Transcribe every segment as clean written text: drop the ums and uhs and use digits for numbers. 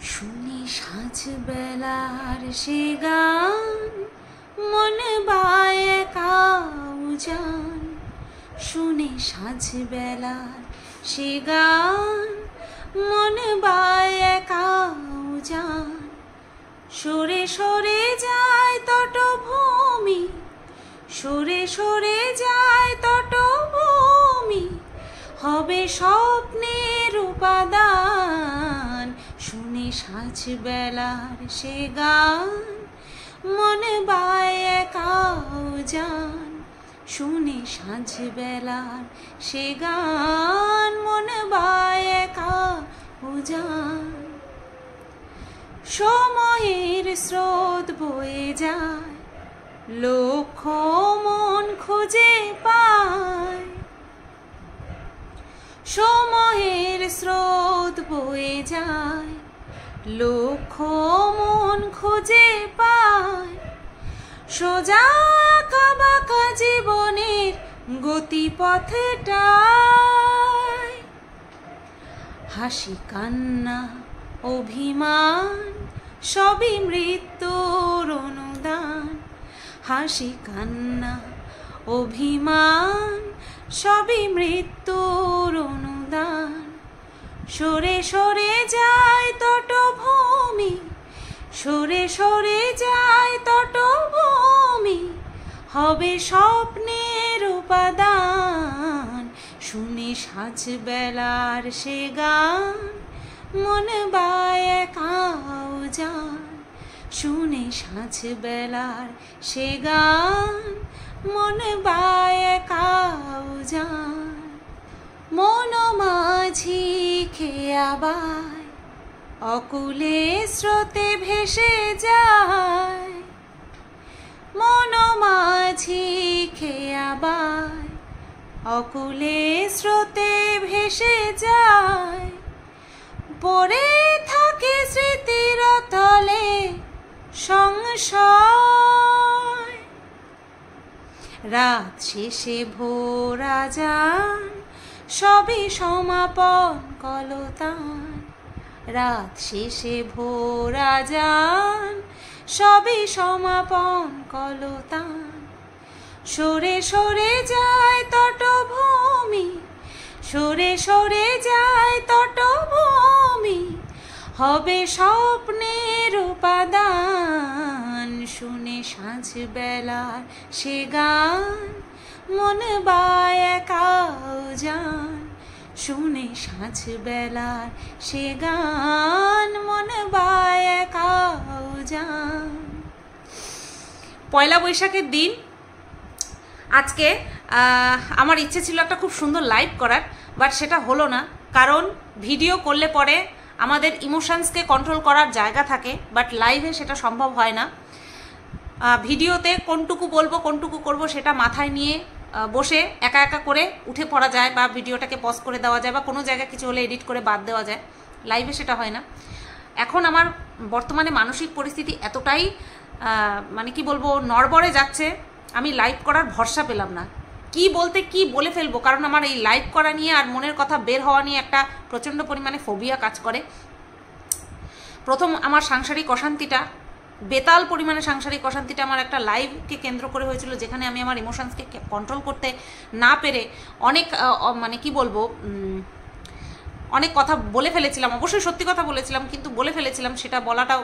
শুনি সাঁঝ বেলার সে গান, মন বায় একা উজান। শুনি সাঁঝ বেলার সে গান, মন বায় একা উজান। সরে সরে যায় তটভূমি, সরে সরে যায় তটভূমি, হবে স্বপ্নের উপাদান। শুনি সাঁঝ বেলার সে গান, মন বায় একা উজান। শুনি সাঁঝ বেলার সে গান, মন বায় একা উজান। সময়ের স্রোত বয়ে যায়, লক্ষ মন খুঁজে পায়। সময়ের স্রোত বয়ে যায়, লক্ষ মন খুঁজে পায়। সোজা বাঁকা জীবনের গতিপথটায় হাসি কান্না অভিমান সবই মৃত্যুর অনুদান। হাসি কান্না অভিমান সবই মৃত্যুর অনুদান। সরে সরে যায় তটভূমি, সরে সরে যায় তটভূমি, হবে স্বপ্নের উপাদান। শুনি সাঁঝ বেলার সে গান, মন বায় একা উজান। শুনি সাঁঝ বেলার সে গান, মন বায় একা উজান। মন মাঝি খেয়া বায়, অকুলে স্রোতে ভেসে যায়। মন মাঝি খেয়া বায়, অকুলে স্রোতে ভেসে যায়। পড়ে থাকে স্মৃতির তলে সংশয়। রাত শেষে ভোরা যান, সবই সমাপন কলতান। রাত শেষে ভোরা যান, সবই সমাপন কলতান। সরে সরে যায় তটভূমি, সরে সরে যায় তটভূমি, হবে স্বপ্নের উপাদান। শুনে সাঁঝ বেলার সে গান, মন বায় একা উজান। শুনে সাঁঝ বেলার সে গান, মন বায় একা উজান। পয়লা বৈশাখের দিন আজকে আমার ইচ্ছে ছিল একটা খুব সুন্দর লাইভ করার, বাট সেটা হলো না। কারণ ভিডিও করলে পরে আমাদের ইমোশনসকে কন্ট্রোল করার জায়গা থাকে, বাট লাইভে সেটা সম্ভব হয় না। ভিডিওতে কোনটুকু বলবো কোনটুকু করব সেটা মাথায় নিয়ে বসে একা একা করে উঠে পড়া যায়, বা ভিডিওটাকে পজ করে দেওয়া যায়, বা কোনো জায়গায় কিছু হলে এডিট করে বাদ দেওয়া যায়। লাইভে সেটা হয় না। এখন আমার বর্তমানে মানসিক পরিস্থিতি এতটাই মানে কি বলবো নড়বড়ে যাচ্ছে, আমি লাইভ করার ভরসা পেলাম না। কি বলতে কি বলে ফেলবো, কারণ আমার এই লাইভ করা নিয়ে আর মনের কথা বের হওয়া নিয়ে একটা প্রচণ্ড পরিমাণে ফোবিয়া কাজ করে। প্রথম আমার সাংসারিক অশান্তিটা, বেতাল পরিমাণে সাংসারিক অশান্তিটা আমার একটা লাইভকে কেন্দ্র করে হয়েছিল, যেখানে আমি আমার ইমোশনসকে কন্ট্রোল করতে না পেরে অনেক মানে কি বলবো অনেক কথা বলে ফেলেছিলাম। অবশ্যই সত্যি কথা বলেছিলাম, কিন্তু বলে ফেলেছিলাম। সেটা বলাটাও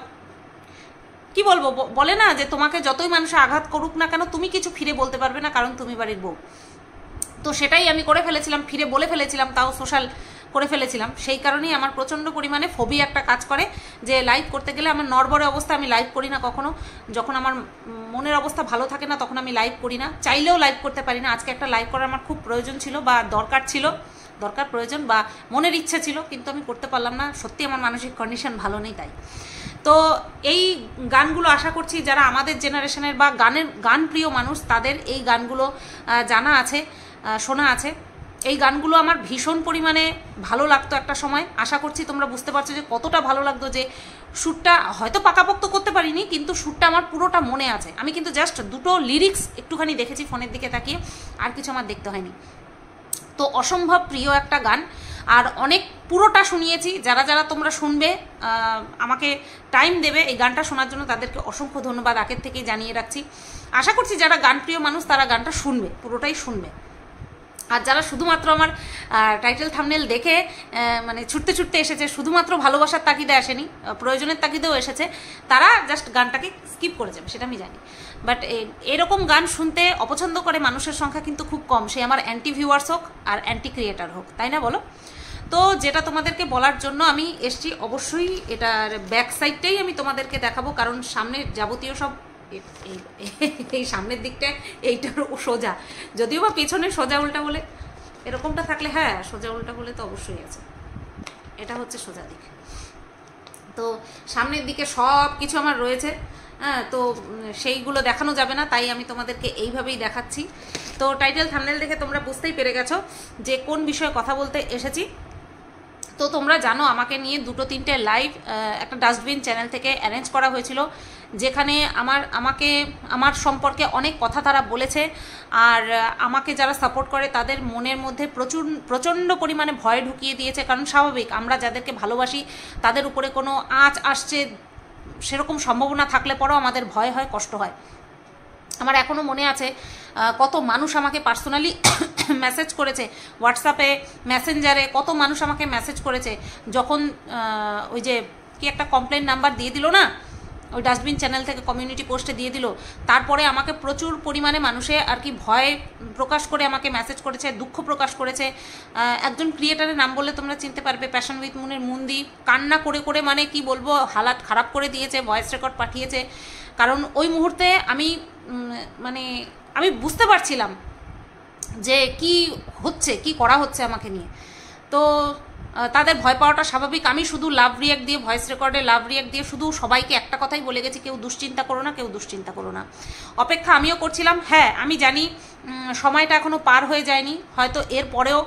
কি বলবো, বলে না যে তোমাকে যতই মানুষ আঘাত করুক না কেন তুমি কিছু ফিরে বলতে পারবে না, কারণ তুমি বাড়ির বউ। তো সেটাই আমি করে ফেলেছিলাম, ফিরে বলে ফেলেছিলাম, তাও সোশ্যাল করে ফেলেছিলাম। সেই কারণেই আমার প্রচণ্ড পরিমাণে ফোবিয়া একটা কাজ করে, যে লাইভ করতে গেলে আমার নড়বড়ে অবস্থা, আমি লাইভ করি না কখনো। যখন আমার মনের অবস্থা ভালো থাকে না তখন আমি লাইভ করি না, চাইলেও লাইভ করতে পারি না। আজকে একটা লাইভ করার আমার খুব প্রয়োজন ছিল, বা দরকার ছিল, প্রয়োজন বা মনের ইচ্ছা ছিল, কিন্তু আমি করতে পারলাম না। সত্যি আমার মানসিক কন্ডিশন ভালো নেই। তাই তো এই গানগুলো আশা করছি যারা আমাদের জেনারেশনের বা গান প্রিয় মানুষ তাদের এই গানগুলো জানা আছে, শোনা আছে। এই গানগুলো আমার ভীষণ পরিমাণে ভালো লাগতো একটা সময়। আশা করছি তোমরা বুঝতে পারছো যে কতটা ভালো লাগতো। যে সুরটা হয়তো পাকাপোক্ত করতে পারিনি, কিন্তু সুরটা আমার পুরোটা মনে আছে। আমি কিন্তু জাস্ট দুটো লিরিক্স একটুখানি দেখেছি ফোনের দিকে তাকিয়ে, আর কিছু আমার দেখতে হয়নি। তো অসম্ভব প্রিয় একটা গান। আর অনেক পুরোটা শুনিয়েছি। যারা যারা তোমরা শুনবে, আমাকে টাইম দেবে এই গানটা শোনার জন্য, তাদেরকে অসংখ্য ধন্যবাদ আগের থেকেই জানিয়ে রাখছি। আশা করছি যারা গানপ্রিয় মানুষ তারা গানটা শুনবে, পুরোটাই শুনবে। আর যারা শুধুমাত্র আমার টাইটেল থাম্বনেল দেখে মানে ছুটতে ছুটতে এসেছে, শুধুমাত্র ভালোবাসার তাগিদে আসেনি, প্রয়োজনের তাগিদেও এসেছে, তারা জাস্ট গানটাকে স্কিপ করে যাবে, সেটা আমি জানি। বাট এরকম গান শুনতে অপছন্দ করে মানুষের সংখ্যা কিন্তু খুব কম, সে আমার অ্যান্টি ভিউয়ার্স হোক আর অ্যান্টি ক্রিয়েটার হোক, তাই না বলো? তো যেটা তোমাদেরকে বলার জন্য আমি এসছি, অবশ্যই এটার ব্যাক সাইডটাই আমি তোমাদেরকে দেখাবো, কারণ সামনে যাবতীয় সব এই সামনের দিকটা এইটার সোজা, যদিও বা পেছনে সোজা উল্টা বলে এরকমটা থাকলে, হ্যাঁ সোজা উল্টা বলে তো অবশ্যই আছে, এটা হচ্ছে সোজা দিক। তো সামনের দিকে সব কিছু আমার রয়েছে, হ্যাঁ, তো সেইগুলো দেখানো যাবে না, তাই আমি তোমাদেরকে এইভাবেই দেখাচ্ছি। তো টাইটেল থাম্বনেল দেখে তোমরা বুঝতেই পেরে গেছো যে কোন বিষয়ে কথা বলতে এসেছি। তো তোমরা জানো আমাকে নিয়ে 2-3টে লাইভ একটা ডাস্টবিন চ্যানেল থেকে অ্যারেঞ্জ করা হয়েছিল, যেখানে আমার সম্পর্কে অনেক কথা তারা বলেছে। আর আমাকে যারা সাপোর্ট করে তাদের মনের মধ্যে প্রচণ্ড পরিমাণে ভয় ঢুকিয়ে দিয়েছে, কারণ স্বাভাবিক, আমরা যাদেরকে ভালোবাসি তাদের উপরে কোনো আঁচ আসছে সেরকম সম্ভাবনা থাকলে পরেও আমাদের ভয় হয়, কষ্ট হয়। আমার এখনও মনে আছে কত মানুষ আমাকে পার্সোনালি মেসেজ করেছে, হোয়াটসঅ্যাপে, মেসেঞ্জারে কত মানুষ আমাকে মেসেজ করেছে, যখন ওই যে কি একটা কমপ্লেন নাম্বার দিয়ে দিল না, ওই ডাস্টবিন চ্যানেল থেকে কমিউনিটি পোস্টে দিয়ে দিল, তারপরে আমাকে প্রচুর পরিমাণে মানুষে আর কি ভয় প্রকাশ করে আমাকে মেসেজ করেছে, দুঃখ প্রকাশ করেছে। একজন ক্রিয়েটারের নাম বললে তোমরা চিনতে পারবে, প্যাশন উইথ মুনের মুন্দি, কান্না করে করে মানে কি বলবো, হালাত খারাপ করে দিয়েছে, ভয়েস রেকর্ড পাঠিয়েছে। কারণ ওই মুহূর্তে আমি বুঝতে পারছিলাম যে কি হচ্ছে, কি করা হচ্ছে আমাকে নিয়ে। তো তাদের ভয় পাওয়াটা স্বাভাবিক। আমি শুধু লাভ রিয়াক্ট দিয়ে, ভয়েস রেকর্ডে লাভ রিয়াক্ট দিয়ে শুধু সবাইকে একটা কথাই বলে গেছি, কেউ দুশ্চিন্তা করো না, কেউ দুশ্চিন্তা করো না। অপেক্ষা আমিও করছিলাম। হ্যাঁ, আমি জানি সময়টা এখনও পার হয়ে যায়নি, হয়তো এর পরেও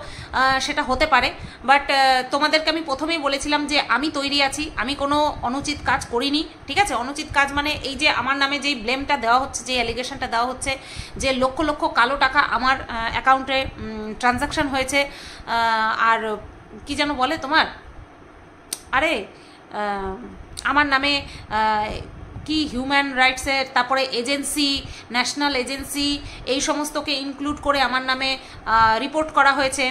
সেটা হতে পারে, বাট তোমাদেরকে আমি প্রথমেই বলেছিলাম যে আমি তৈরি আছি, আমি কোনো অনুচিত কাজ করিনি, ঠিক আছে? অনুচিত কাজ মানে এই যে আমার নামে যেই ব্লেমটা দেওয়া হচ্ছে, যে অ্যালিগেশনটা দেওয়া হচ্ছে, যে লক্ষ লক্ষ কালো টাকা আমার অ্যাকাউন্টে ট্রানজাকশন হয়েছে, আর কি যেন বলে তোমার, আরে আমার নামে কি হিউম্যান রাইটসের, তারপরে এজেন্সি, ন্যাশনাল এজেন্সি, এই সমস্তকে ইনক্লুড করে আমার নামে রিপোর্ট করা হয়েছে।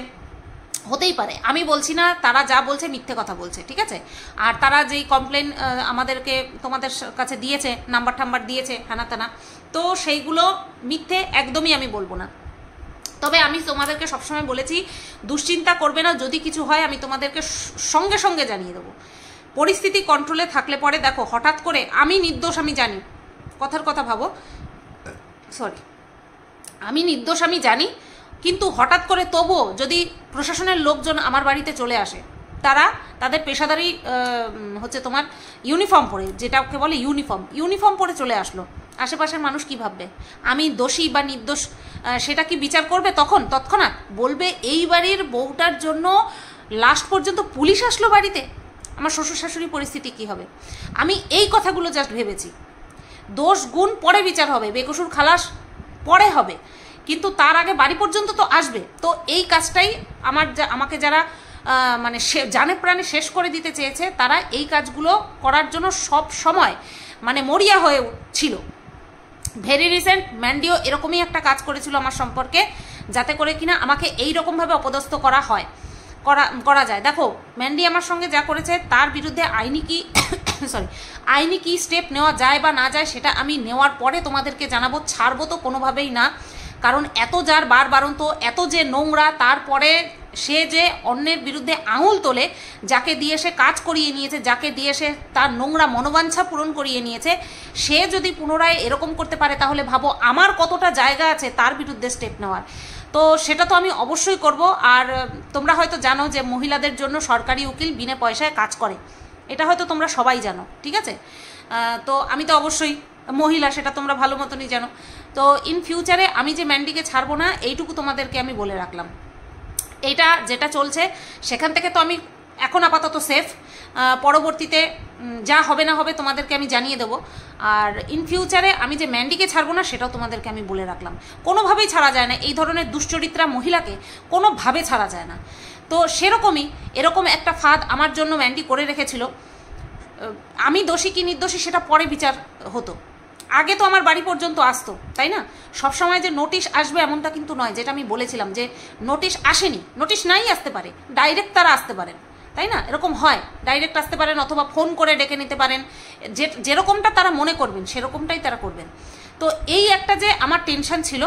হতেই পারে, আমি বলছি না তারা যা বলছে মিথ্যে কথা বলছে, ঠিক আছে? আর তারা যেই কমপ্লেন আমাদেরকে তোমাদের কাছে দিয়েছে, নাম্বার টাম্বার দিয়েছে হানা তানা, তো সেইগুলো মিথ্যে একদমই আমি বলবো না। তবে আমি তোমাদেরকে সবসময় বলেছি দুশ্চিন্তা করবে না, যদি কিছু হয় আমি তোমাদেরকে সঙ্গে সঙ্গে জানিয়ে দেবো। পরিস্থিতি কন্ট্রোলে থাকলে পরে দেখো, হঠাৎ করে আমি নির্দোষ, আমি জানি, কথার কথা ভাবো, সরি, আমি নির্দোষ আমি জানি, কিন্তু হঠাৎ করে তবুও যদি প্রশাসনের লোকজন আমার বাড়িতে চলে আসে, তারা তাদের পেশাদারি হচ্ছে তোমার ইউনিফর্ম পরে, যেটাকে বলে ইউনিফর্ম পরে চলে আসলো, আশেপাশের মানুষ কি ভাববে? আমি দোষী বা নির্দোষ সেটা কি বিচার করবে? তৎক্ষণাৎ বলবে এই বাড়ির বউটার জন্য লাস্ট পর্যন্ত পুলিশ আসলো বাড়িতে, আমার শ্বশুর শাশুড়ির পরিস্থিতি কী হবে? আমি এই কথাগুলো জাস্ট ভেবেছি। দোষ গুণ পরে বিচার হবে, বেকসুর খালাস পরে হবে, কিন্তু তার আগে বাড়ি পর্যন্ত তো আসবে। তো এই কাজটাই আমাকে যারা মানে জানে প্রাণে শেষ করে দিতে চেয়েছে, তারা এই কাজগুলো করার জন্য সব সময় মানে মরিয়া হয়ে ছিল। ভেরি রিসেন্ট ম্যান্ডিও এরকমই একটা কাজ করেছিল আমার সম্পর্কে, যাতে করে কিনা আমাকে এই রকমভাবে অপদস্থ করা যায়। দেখো, ম্যান্ডি আমার সঙ্গে যা করেছে তার বিরুদ্ধে আইনি কি স্টেপ নেওয়া যায় বা না যায় সেটা আমি নেওয়ার পরে তোমাদেরকে জানাবো, ছাড়বো তো কোনোভাবেই না। কারণ এত যার বারবারন্ত, এত যে নোংরা, তারপরে সে যে অন্যের বিরুদ্ধে আঙুল তোলে, যাকে দিয়ে সে কাজ করিয়ে নিয়েছে, যাকে দিয়ে সে তার নোংরা মনোবাঞ্ছা পূরণ করিয়ে নিয়েছে, সে যদি পুনরায় এরকম করতে পারে, তাহলে ভাবো আমার কতটা জায়গা আছে তার বিরুদ্ধে স্টেপ নেওয়ার। তো সেটা তো আমি অবশ্যই করব। আর তোমরা হয়তো জানো যে মহিলাদের জন্য সরকারি উকিল বিনা পয়সায় কাজ করে, এটা হয়তো তোমরা সবাই জানো, ঠিক আছে? তো আমি তো অবশ্যই মহিলা, সেটা তোমরা ভালো মতনই জানো। তো ইন ফিউচারে আমি যে ম্যান্ডিকে ছাড়বো না, এইটুকু তোমাদেরকে আমি বলে রাখলাম। এইটা যেটা চলছে সেখান থেকে তো আমি এখন আপাতত সেফ, পরবর্তীতে যা হবে না হবে তোমাদেরকে আমি জানিয়ে দেবো। আর ইন ফিউচারে আমি যে ম্যান্ডিকে ছাড়বো না সেটাও তোমাদেরকে আমি বলে রাখলাম। কোনোভাবেই ছাড়া যায় না, এই ধরনের দুশ্চরিত্রা মহিলাকে কোনোভাবে ছাড়া যায় না। তো সেরকমই এরকম একটা ফাঁদ আমার জন্য ম্যান্ডি করে রেখেছিল। আমি দোষী কি নির্দোষী সেটা পরে বিচার হতো, আগে তো আমার বাড়ি পর্যন্ত আসতো, তাই না? সবসময় যে নোটিশ আসবে এমনটা কিন্তু নয়, যেটা আমি বলেছিলাম যে নোটিশ আসেনি, নোটিশ নাই আসতে পারে, ডাইরেক্ট তারা আসতে পারেন, তাই না? এরকম হয়, ডাইরেক্ট আসতে পারেন অথবা ফোন করে ডেকে নিতে পারেন, যেরকমটা তারা মনে করবেন সেরকমটাই তারা করবেন। তো এই একটা যে আমার টেনশন ছিল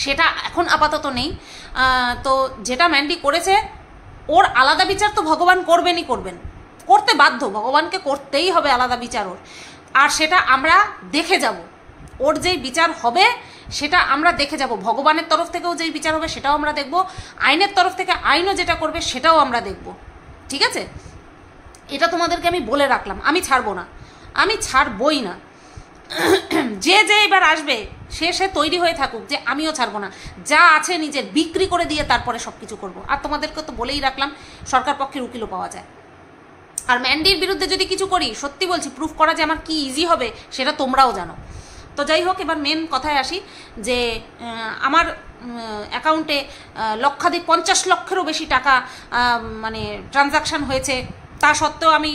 সেটা এখন আপাতত নেই। তো যেটা ম্যান্ডি করেছে ওর আলাদা বিচার তো ভগবান করবেনই, করতে বাধ্য, ভগবানকে করতেই হবে আলাদা বিচার ওর, আর সেটা আমরা দেখে যাব, ওর যেই বিচার হবে সেটা আমরা দেখে যাব, ভগবানের তরফ থেকেও যেই বিচার হবে সেটাও আমরা দেখব, আইনের তরফ থেকে আইনও যেটা করবে সেটাও আমরা দেখব, ঠিক আছে? এটা তোমাদেরকে আমি বলে রাখলাম, আমি ছাড়বো না, আমি ছাড়বই না। যে এবার আসবে সে তৈরি হয়ে থাকুক যে আমিও ছাড়বো না, যা আছে নিজের বিক্রি করে দিয়ে তারপরে সব কিছু করবো। আর তোমাদেরকে তো বলেই রাখলাম সরকার পক্ষের উকিলও পাওয়া যায়। আর ম্যান্ডির বিরুদ্ধে যদি কিছু করি, সত্যি বলছি, প্রুফ করা যে আমার কি ইজি হবে সেটা তোমরাও জানো। তো যাই হোক, এবার মেন কথায় আসি যে আমার অ্যাকাউন্টে লক্ষাধিক 50 লক্ষেরও বেশি টাকা মানে ট্রানজাকশান হয়েছে, তা সত্ত্বেও আমি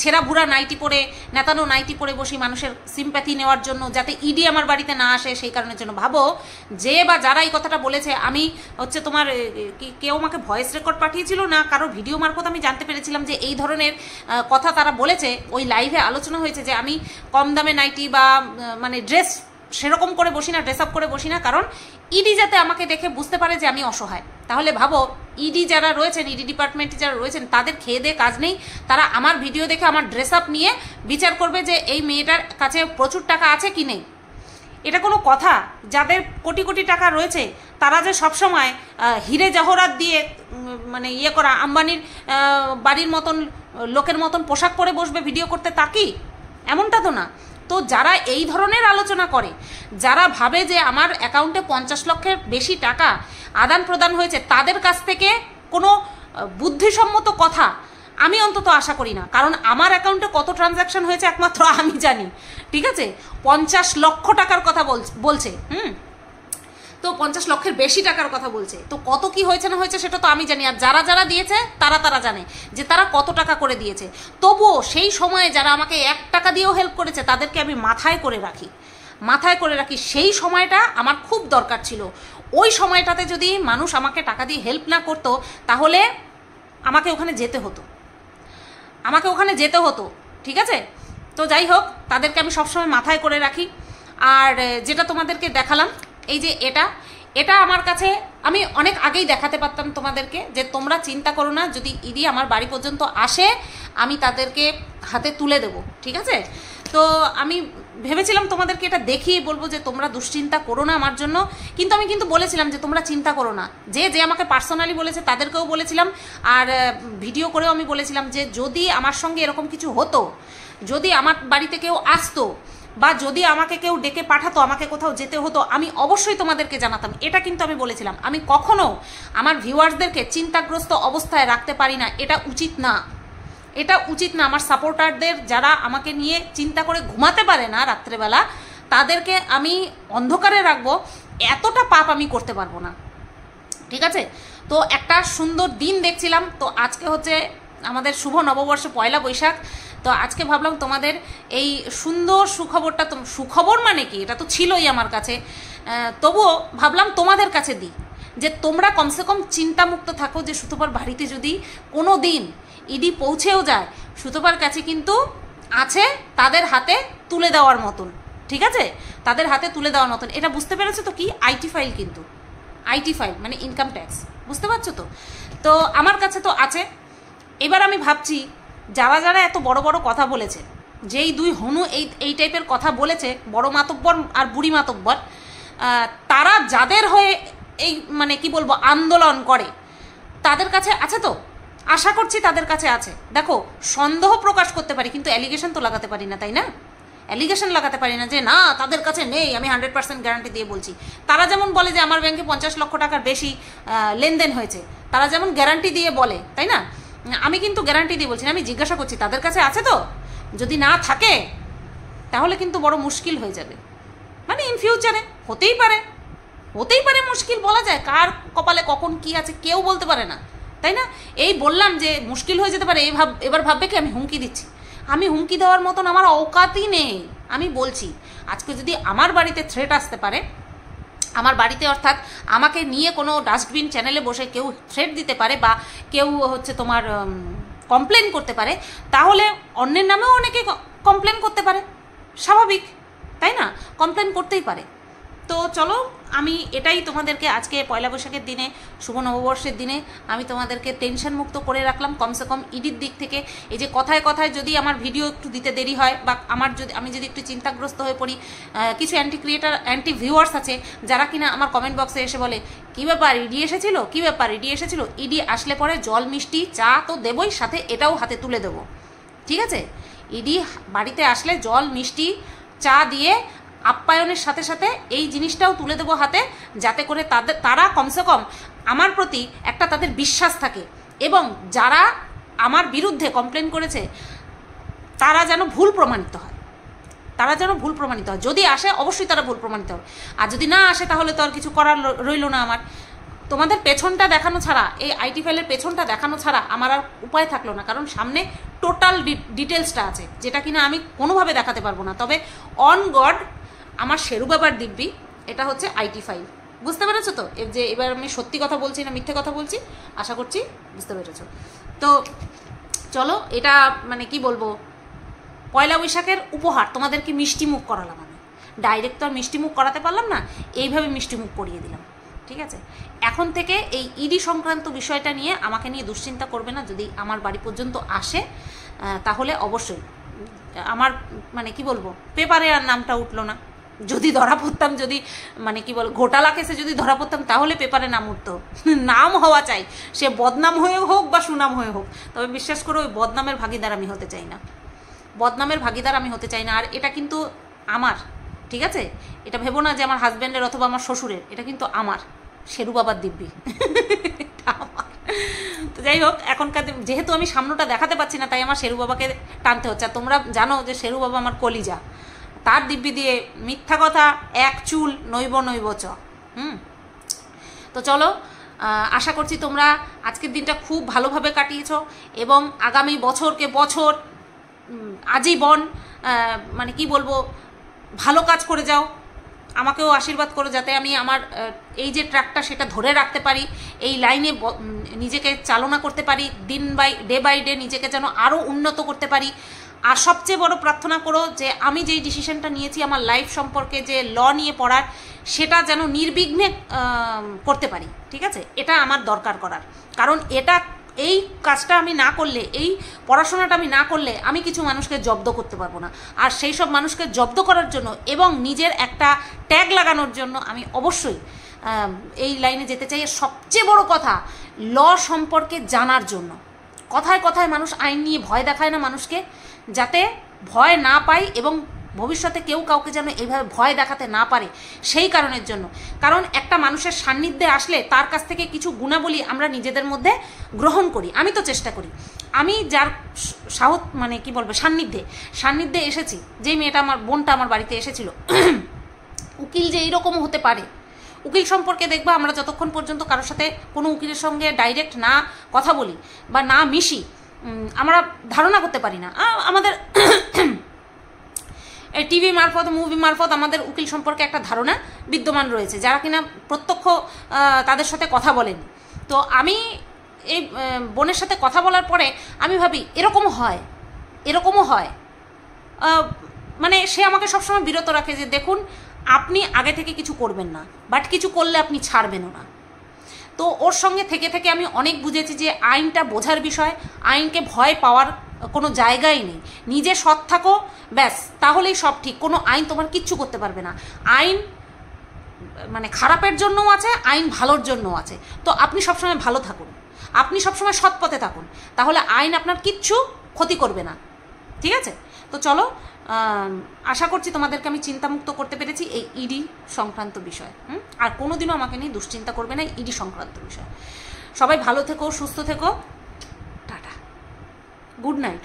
ছেঁড়া ভুরা নাইটি পরে, নেতানো নাইটি পরে বসি মানুষের সিম্প্যাথি নেওয়ার জন্য, যাতে ইডি আমার বাড়িতে না আসে সেই কারণের জন্য। ভাবো যে বা যারা এই কথাটা বলেছে, আমি হচ্ছে তোমার কেউ আমাকে ভয়েস রেকর্ড পাঠিয়েছিল না কারো ভিডিও মারফত আমি জানতে পেরেছিলাম যে এই ধরনের কথা তারা বলেছে। ওই লাইভে আলোচনা হয়েছে যে আমি কম দামে নাইটি বা মানে ড্রেস সেরকম করে বসি না, ড্রেস আপ করে বসি না, কারণ ইডি যাতে আমাকে দেখে বুঝতে পারে যে আমি অসহায়। তাহলে ভাবো ইডি যারা রয়েছেন, ইডি ডিপার্টমেন্টে যারা রয়েছেন, তাদের খেয়ে দিয়ে কাজ নেই, তারা আমার ভিডিও দেখে আমার ড্রেস আপ নিয়ে বিচার করবে যে এই মেয়েটার কাছে প্রচুর টাকা আছে কি নেই। এটা কোনো কথা? যাদের কোটি কোটি টাকা রয়েছে তারা যে সবসময় হিরে জহরাত দিয়ে মানে ইয়ে করা আম্বানির বাড়ির মতন লোকের মতন পোশাক পরে বসবে ভিডিও করতে, তা কি? এমনটা তো না। তো যারা এই ধরনের আলোচনা করে, যারা ভাবে যে আমার অ্যাকাউন্টে 50 লক্ষের বেশি টাকা আদান প্রদান হয়েছে, তাদের কাছ থেকে কোনো বুদ্ধিসম্মত কথা আমি অন্তত আশা করি না, কারণ আমার অ্যাকাউন্টে কত ট্রানজ্যাকশন হয়েছে একমাত্র আমি জানি, ঠিক আছে? 50 লক্ষ টাকার কথা বলছে, তো 50 লক্ষের বেশি টাকার কথা বলছে, তো কত কি হয়েছে না হয়েছে সেটা তো আমি জানি, আর যারা যারা দিয়েছে তারা জানে যে তারা কত টাকা করে দিয়েছে। তবুও সেই সময়ে যারা আমাকে 1 টাকা দিয়েও হেল্প করেছে তাদেরকে আমি মাথায় করে রাখি, সেই সময়টা আমার খুব দরকার ছিল। ওই সময়টাতে যদি মানুষ আমাকে টাকা দিয়ে হেল্প না করতো তাহলে আমাকে ওখানে যেতে হতো, ঠিক আছে? তো যাই হোক, তাদেরকে আমি সবসময় মাথায় করে রাখি। আর যেটা তোমাদেরকে দেখালাম, এই যে এটা আমার কাছে আমি অনেক আগেই দেখাতে পারতাম তোমাদেরকে, যে তোমরা চিন্তা করো না, যদি ইডি আমার বাড়ি পর্যন্ত আসে আমি তাদেরকে হাতে তুলে দেব, ঠিক আছে? তো আমি ভেবেছিলাম তোমাদেরকে এটা দেখিয়ে বলবো যে তোমরা দুশ্চিন্তা করো না আমার জন্য, কিন্তু আমি বলেছিলাম যে তোমরা চিন্তা করো না। যে আমাকে পার্সোনালি বলেছে তাদেরকেও বলেছিলাম, আর ভিডিও করেও আমি বলেছিলাম যে যদি আমার সঙ্গে এরকম কিছু হতো, যদি আমার বাড়িতে কেউ আসতো বা যদি আমাকে কেউ ডেকে পাঠাতো, আমাকে কোথাও যেতে হতো, আমি অবশ্যই তোমাদেরকে জানাতাম। এটা কিন্তু আমি বলেছিলাম। আমি কখনো আমার ভিউয়ার্সদেরকে চিন্তাগ্রস্ত অবস্থায় রাখতে পারি না, এটা উচিত না। আমার সাপোর্টারদের যারা আমাকে নিয়ে চিন্তা করে ঘুমাতে পারে না রাত্রেবেলা, তাদেরকে আমি অন্ধকারে রাখবো, এতটা পাপ আমি করতে পারবো না, ঠিক আছে? তো একটা সুন্দর দিন দেখছিলাম, তো আজকে হচ্ছে আমাদের শুভ নববর্ষ, 1 বৈশাখ। তো আজকে ভাবলাম তোমাদের এই সুন্দর সুখবরটা, সুখবর মানে কি, এটা তো ছিলই আমার কাছে, তবুও ভাবলাম তোমাদের কাছে দিই, যে তোমরা কমসে কম চিন্তামুক্ত থাকো, যে সুতপার বাড়িতে যদি কোনো দিন ইডি পৌঁছেও যায়, সুতপার কাছে কিন্তু আছে তাদের হাতে তুলে দেওয়ার মতন, ঠিক আছে? তাদের হাতে তুলে দেওয়ার মতন। এটা বুঝতে পেরেছো তো? কি আইটি ফাইল, কিন্তু আইটি ফাইল মানে ইনকাম ট্যাক্স, বুঝতে পারছো তো? তো আমার কাছে তো আছে। এবার আমি ভাবছি যারা এত বড় বড় কথা বলেছে, যেই 2 হনু এই টাইপের কথা বলেছে, বড় মাতব্বর আর বুড়ি মাতব্বর, তারা যাদের হয়ে এই মানে কি বলবো আন্দোলন করে, তাদের কাছে আছে তো? আশা করছি তাদের কাছে আছে। দেখো, সন্দেহ প্রকাশ করতে পারি কিন্তু অ্যালিগেশন তো লাগাতে পারি না, তাই না? অ্যালিগেশন লাগাতে পারি না যে না তাদের কাছে নেই, আমি 100% গ্যারান্টি দিয়ে বলছি। তারা যেমন বলে যে আমার ব্যাংকে 50 লক্ষ টাকার বেশি লেনদেন হয়েছে, তারা যেমন গ্যারান্টি দিয়ে বলে, তাই না? আমি কিন্তু গ্যারান্টি দিয়ে বলছি না, আমি জিজ্ঞাসা করছি তাদের কাছে আছে তো? যদি না থাকে তাহলে কিন্তু বড় মুশকিল হয়ে যাবে, মানে ইন ফিউচারে হতেই পারে মুশকিল, বলা যায় কার কপালে কখন কি আছে কেউ বলতে পারে না, তাই না? এই বললাম যে মুশকিল হয়ে যেতে পারে, এবার ভাববে কি আমি হুমকি দিচ্ছি। আমি হুমকি দেওয়ার মতন আমার অকাতই নেই। আমি বলছি আজকে যদি আমার বাড়িতে থ্রেট আসতে পারে, আমার বাড়িতে অর্থাৎ আমাকে নিয়ে কোনো ডাস্টবিন চ্যানেলে বসে কেউ থ্রেট দিতে পারে বা কেউ হচ্ছে তোমার কমপ্লেন করতে পারে, তাহলে অন্যের নামেও অনেকে কমপ্লেন করতে পারে, স্বাভাবিক তাই না? কমপ্লেন করতেই পারে। তো চলো আমি এটাই তোমাদেরকে আজকে পয়লা বৈশাখের দিনে, শুভ নববর্ষের দিনে আমি তোমাদেরকে টেনশন মুক্ত করে রাখলাম কমসে কম ইডির দিক থেকে। এই যে কথায় কথায় যদি আমার ভিডিও একটু দিতে দেরি হয় বা আমি যদি একটু চিন্তাগ্রস্ত হয়ে পড়ি, কিছু অ্যান্টি ভিউয়ার্স আছে যারা কিনা আমার কমেন্ট বক্সে এসে বলে কী ব্যাপার ইডি এসেছিল, কী ব্যাপার ইডি এসেছিল। ইডি আসলে পরে জল মিষ্টি চা তো দেবই, সাথে এটাও হাতে তুলে দেবো, ঠিক আছে? ইডি বাড়িতে আসলে জল মিষ্টি চা দিয়ে আপ্যায়নের সাথে সাথে এই জিনিসটাও তুলে দেবো হাতে, যাতে করে তারা কমসে কম আমার প্রতি একটা তাদের বিশ্বাস থাকে, এবং যারা আমার বিরুদ্ধে কমপ্লেন করেছে তারা যেন ভুল প্রমাণিত হয়, যদি আসে অবশ্যই তারা ভুল প্রমাণিত হবে, আর যদি না আসে তাহলে তো আর কিছু করার রইল না আমার। তোমাদের পেছনটা দেখানো ছাড়া, এই আইটি ফাইলের পেছনটা দেখানো ছাড়া আমার আর উপায় থাকলো না, কারণ সামনে টোটাল ডিটেলসটা আছে যেটা কিনা আমি কোনোভাবে দেখাতে পারবো না। তবে অন গড আমার শেরু বাবার দিব্যি, এটা হচ্ছে আইটি ফাইল। বুঝতে পেরেছো তো যে এবার আমি সত্যি কথা বলছি না মিথ্যে কথা বলছি? আশা করছি বুঝতে পেরেছো। তো চলো, এটা মানে কি বলবো, পয়লা বৈশাখের উপহার তোমাদেরকে মিষ্টি মুখ করালাম আমি। ডাইরেক্ট তো আর মিষ্টি মুখ করাতে পারলাম না, এইভাবে মিষ্টি মুখ করিয়ে দিলাম, ঠিক আছে? এখন থেকে এই ইডি সংক্রান্ত বিষয়টা নিয়ে আমাকে নিয়ে দুশ্চিন্তা করবে না। যদি আমার বাড়ি পর্যন্ত আসে তাহলে অবশ্যই আমার মানে কি বলবো, পেপারে আর নামটা উঠলো না। যদি ধরা পড়তাম, যদি মানে কি বল ঘোটালা কেসে যদি ধরা পড়তাম তাহলে পেপারে নাম উঠতো। নাম হওয়া চাই, সে বদনাম হয়ে হোক বা সুনাম হয়ে হোক। তবে বিশ্বাস করো ওই বদনামের ভাগিদার আমি হতে চাই না, আর এটা কিন্তু আমার, ঠিক আছে? এটা ভেবো না যে আমার হাজব্যান্ডের অথবা আমার শ্বশুরের, এটা কিন্তু আমার, শেরু বাবার দিব্যি। তো যাই হোক, এখনকার যেহেতু আমি সামনেটা দেখাতে পাচ্ছি না, তাই আমার শেরু বাবাকে টানতে হচ্ছে। আর তোমরা জানো যে শেরু বাবা আমার কলিজা, তার দিব্যি দিয়ে মিথ্যা কথা এক চুল নইব চ। তো চলো, আশা করছি তোমরা আজকের দিনটা খুব ভালোভাবে কাটিয়েছো এবং আগামী বছরকে বছর আজীবন মানে কি বলবো ভালো কাজ করে যাও। আমাকেও আশীর্বাদ করো যাতে আমি আমার এই যে ট্র্যাকটা সেটা ধরে রাখতে পারি, এই লাইনে নিজেকে চালনা করতে পারি, ডে বাই ডে নিজেকে যেন আরও উন্নত করতে পারি। আর সবচেয়ে বড় প্রার্থনা করো যে আমি যেই ডিসিশনটা নিয়েছি আমার লাইফ সম্পর্কে, যে ল নিয়ে পড়ার, সেটা যেন নির্বিঘ্নে করতে পারি, ঠিক আছে? এটা আমার দরকার করার, কারণ এই কাজটা আমি না করলে, এই পড়াশোনাটা আমি না করলে আমি কিছু মানুষকে জব্দ করতে পারবো না। আর সেই সব মানুষকে জব্দ করার জন্য এবং নিজের একটা ট্যাগ লাগানোর জন্য আমি অবশ্যই এই লাইনে যেতে চাই। সবচেয়ে বড় কথা, ল সম্পর্কে জানার জন্য। কথায় কথায় মানুষ আইন নিয়ে ভয় দেখায় না মানুষকে, যাতে ভয় না পাই এবং ভবিষ্যতে কেউ কাউকে যেন এইভাবে ভয় দেখাতে না পারে, সেই কারণের জন্য। কারণ একটা মানুষের সান্নিধ্যে আসলে তার কাছ থেকে কিছু গুণাবলী আমরা নিজেদের মধ্যে গ্রহণ করি। আমি তো চেষ্টা করি, আমি যার সাহস মানে কি বলবো সান্নিধ্যে এসেছি, যেই মেয়েটা আমার বোনটা আমার বাড়িতে এসেছিল, উকিল যে এইরকম হতে পারে, উকিল সম্পর্কে দেখবা আমরা যতক্ষণ পর্যন্ত কারোর সাথে কোনো উকিলের সঙ্গে ডাইরেক্ট না কথা বলি বা না মিশি, আমরা ধারণা করতে পারি না। আমাদের টিভি মারফত, মুভি মারফত আমাদের উকিল সম্পর্কে একটা ধারণা বিদ্যমান রয়েছে, যারা কিনা প্রত্যক্ষ তাদের সাথে কথা বলেনি। তো আমি এই বোনের সাথে কথা বলার পরে আমি ভাবি এরকমও হয়। মানে সে আমাকে সবসময় বিরত রাখে যে দেখুন আপনি আগে থেকে কিছু করবেন না, বাট কিছু করলে আপনি ছাড়বেনও না। তো ওর সঙ্গে থেকে থেকে আমি অনেক বুঝেছি যে আইনটা বোঝার বিষয়, আইনকে ভয় পাওয়ার কোনো জায়গাই নেই। নিজে সৎ থাকো ব্যাস, তাহলেই সব ঠিক। কোনো আইন তোমার কিচ্ছু করতে পারবে না। আইন মানে খারাপের জন্যও আছে, আইন ভালোর জন্যও আছে। তো আপনি সবসময় ভালো থাকুন, আপনি সবসময় সৎ পথে থাকুন, তাহলে আইন আপনার কিচ্ছু ক্ষতি করবে না, ঠিক আছে? তো চলো, আশা করছি তোমাদেরকে আমি চিন্তামুক্ত করতে পেরেছি এই ইডি সংক্রান্ত বিষয়। আর কোনোদিনও আমাকে নিয়ে দুশ্চিন্তা করবে না ইডি সংক্রান্ত বিষয়। সবাই ভালো থেকো, সুস্থ থেকো, টাটা, গুড নাইট।